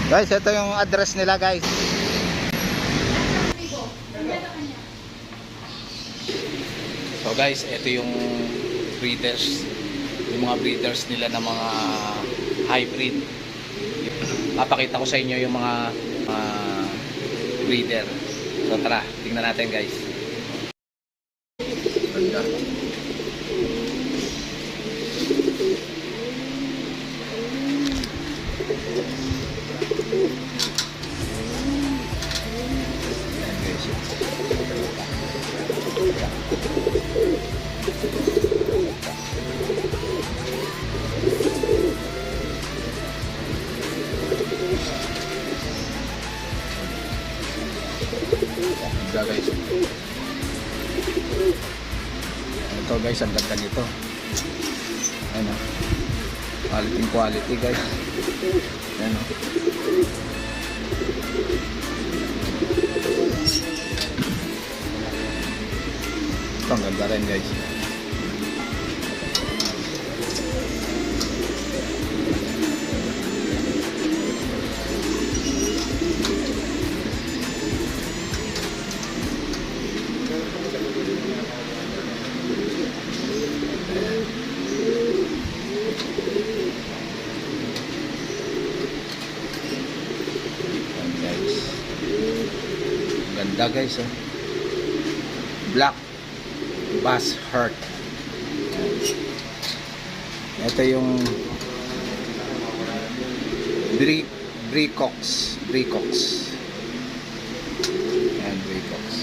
Guys, ito yung address nila, guys. So guys, ito yung breeders. Yung mga breeders nila ng mga hybrid. Papakita ko sa inyo yung mga breeder. So tara, tingnan natin guys. Ganda. Guys, ito guys, ang ganda nito. Ayan o, quality guys. Ayan o, ito ang ganda rin guys. Ganda guys, oh. Black Bass Heart. Ito yung Bricox. Ayan, Bricox.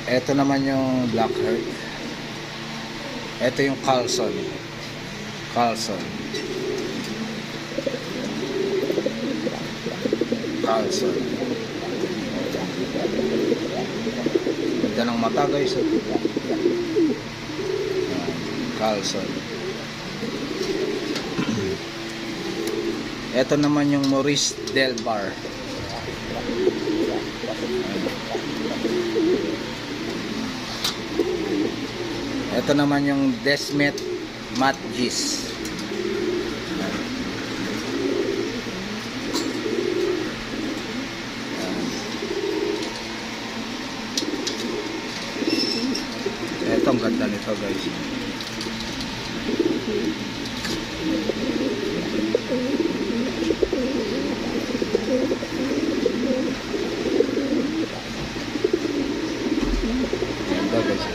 Ito naman yung Black Heart. Ito yung Carlson. Ganda ng mata guys. Carlson. Ito naman yung Maurice Delbar. Ito naman yung Desmet Matgis. Ito ang ganda nito guys. Ganda guys.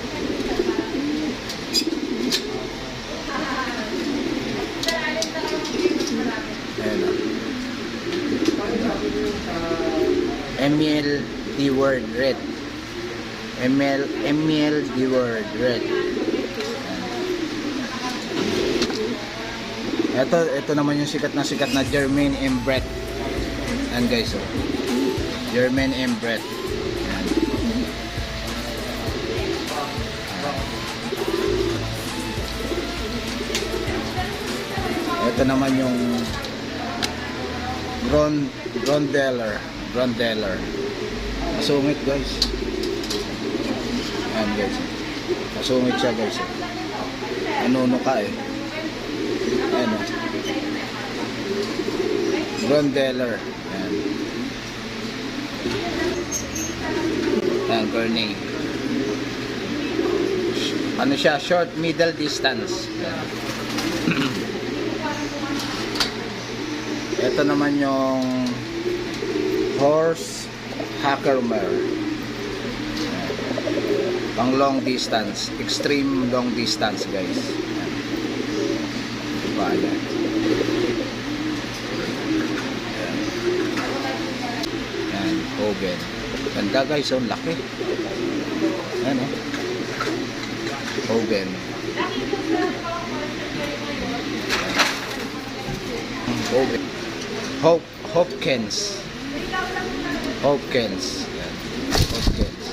Emil D. Word Red. Emil D. Word Red. Ito naman yung sikat na Germain M. Brett. Ayan guys, oh. Germain M. Brett. Ayan. Ito naman yung Grondeler. Masungit guys. Ayan guys. Masungit siya guys. Ano ka eh. Ayan o. Grondeler. Ayan. Ayan, burning. Ano siya? Short middle distance. Ayan. Ito naman yung Horse Hackermare. Pang long distance, extreme long distance guys. Diba yan? Yan, Hogan. Ganda guys, oh, laki. Yan oh. Hogan. Hogan. Hopkins. Hopkins. Yan. Hopkins.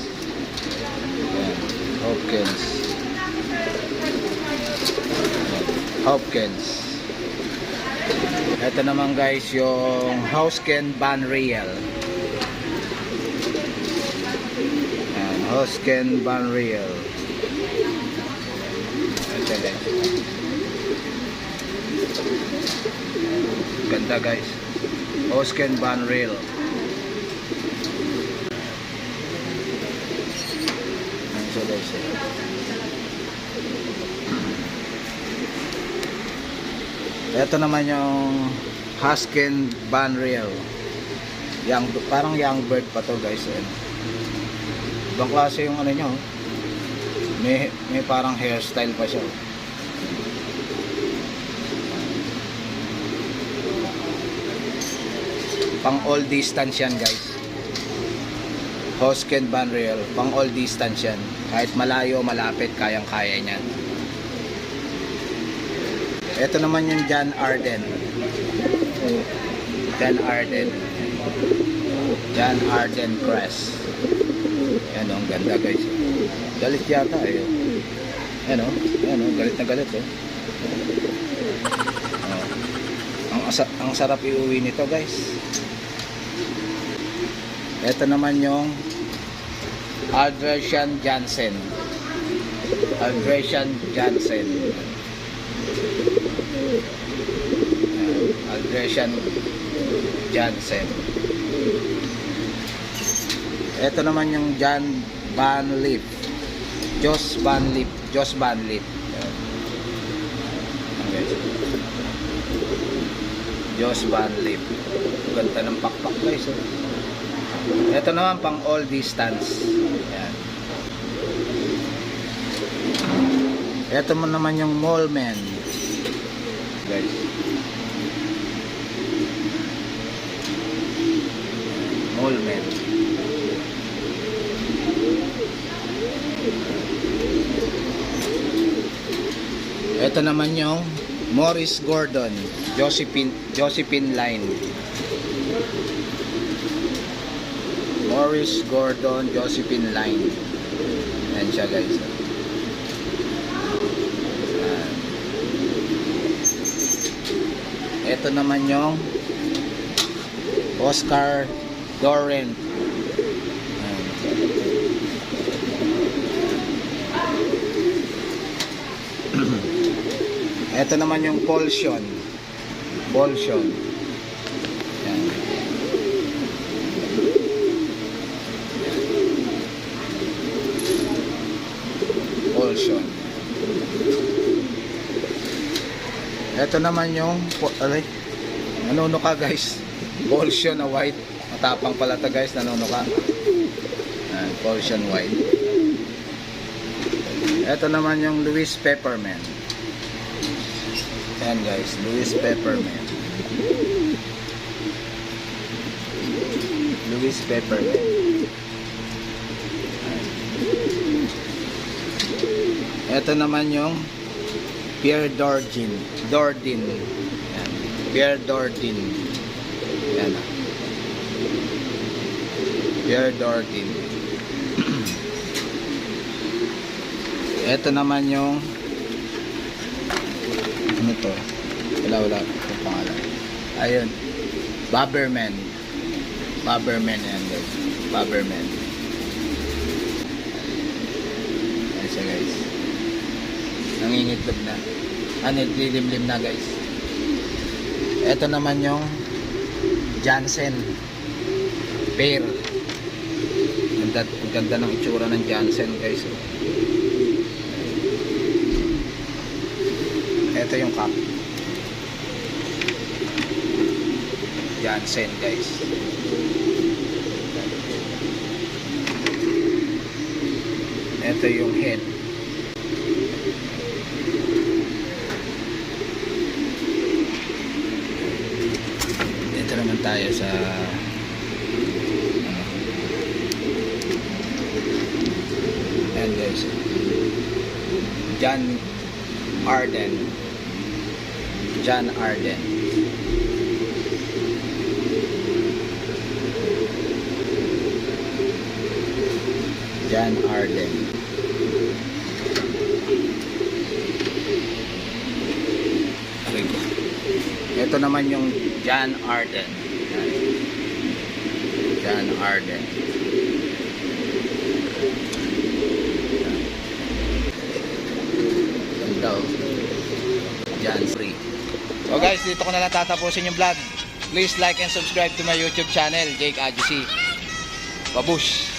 Yan. Hopkins. Yan. Hopkins. Ito naman guys yung Hausken Van Riel. Yan. Hosken Banreal. Ito guys. Ganda guys. Hosken Banreal. Ito guys. Ito naman yung Hosken Banreal. Parang young bird pa to guys. Ibang klase yung ano nyo. May parang hairstyle pa siya. Pang all distance yan guys. Hosken Banreal. Pang all distance yan. Kahit malayo, malapit, kayang-kaya niyan. Ito naman yung John Arden. John Arden. John Arden Crest. Yan o, ang ganda guys. Galit yata eh. Yan o, galit na galit eh. Ang sarap iuwi nito guys. Ito naman yung Aldrecian Jansen. Aldrecian Jansen. Aldrecian Jansen. Ito naman yung John Van Leaf. Jos Van Leaf. Jos Van Leaf. Jos Van Leaf. Ganda ng pakpak guys. Ito naman pang all distance. Yan. Ito naman yung Molmen. Guys. Molmen. Ito naman yung Morris Gordon, Josephine line. Morris Gordon, Josephine line. Yan siya guys. Ito naman yung Oscar Dorrent. Ito naman yung Polsion. Polsion. Yan. Polsion. Ito naman yung nanunuka guys. Polsion na white. Matapang pala ito guys, nanunuka. Yan, Polsion white. Ito naman yung Louis Peppermint. Yan guys, Louis Peppermint. Louis Peppermint. Ito naman yung Pierre Dordain. Yan. Pierre Dordain. Yan. Pierre Dordain. Ito naman yung ano to? Wala yung pangalan. Ayun. Baberman. Baberman yan guys. Baberman. Ayan siya guys. Nangingitlog na. Nililimlim na guys. Ito naman yung Jansen Pear. Ang ganda ng itsura ng Jansen guys. Ito yung cup. Jansen guys. Ito yung head. Dito naman tayo sa and guys, John Arden. John Arden. John Arden. Ito naman yung John Arden. John Arden. Ganda oh. Yan, free. So guys, dito ko na lang tatapusin yung vlog. Please like and subscribe to my YouTube channel, Jake Adjusi. Babush!